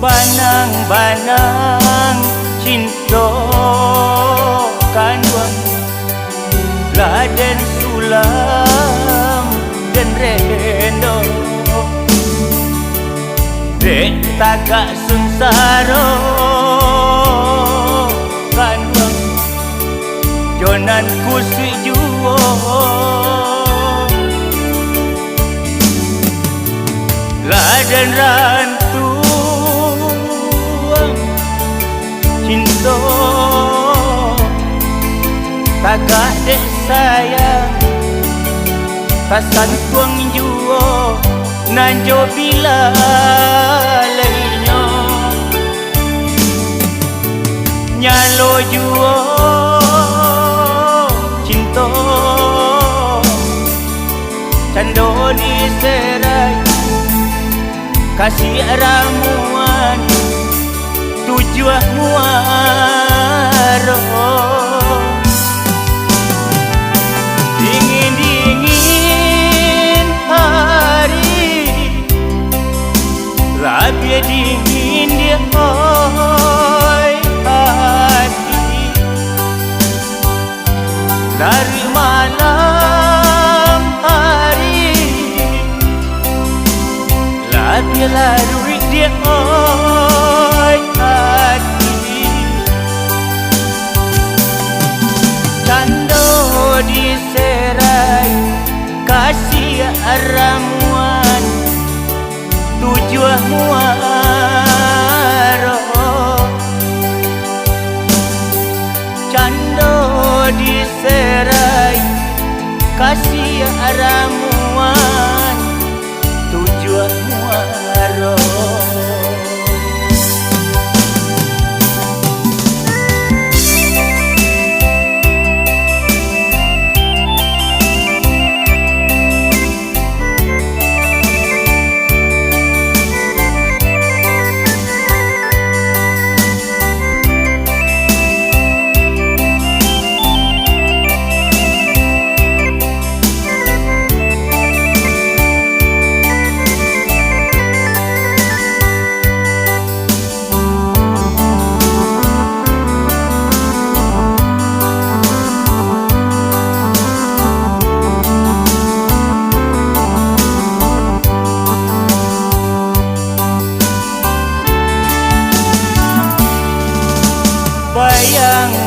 banang-banang cinta kandung laden sulam dan rendo dek tagak sunsaro kandung jonan kusui juo laden rantu cinta tagak dek sayang kasan tuang juo nanjo bila lainyo nyalo juo cinta cando di serai kasih ramuan tujuan muaro dingin-dingin hari labia dingin dia oi hati dari malam hari labia larui dia oi hati cando diserai kasih ramuan tujuan muaro cando diserai kasih ramuan tujuan muaro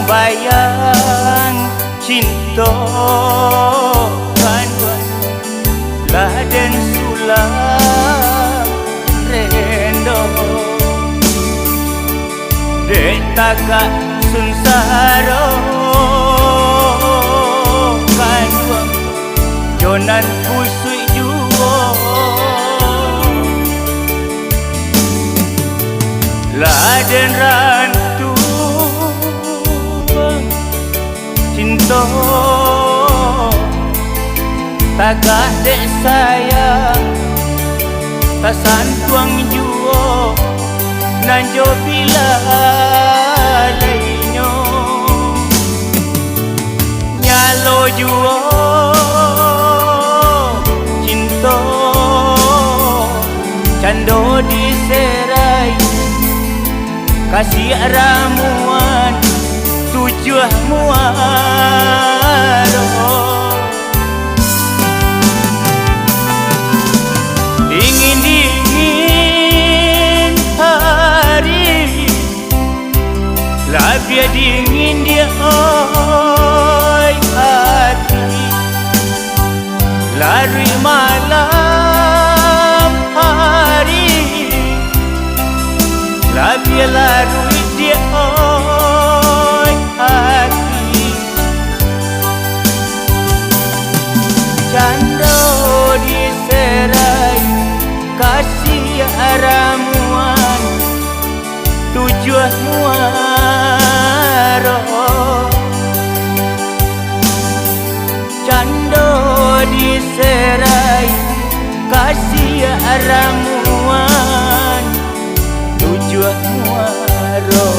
bayang-bayang cinta kandung laden sulam rendo dek tagak sunsaro kandung jonan kusui juo laden rantu cinta tagak dek sayang kasan tuang juo nanjo bila lainyo nyalo juo cinta cando diserai kasih ramuan tujuan muaro dingin-dingin hari labia dingin dia oi hati lari malam hari labia larui dia oi hati cando diserai kasih ramuan tujuan muaro cando diserai kasih ramuan tujuan muaro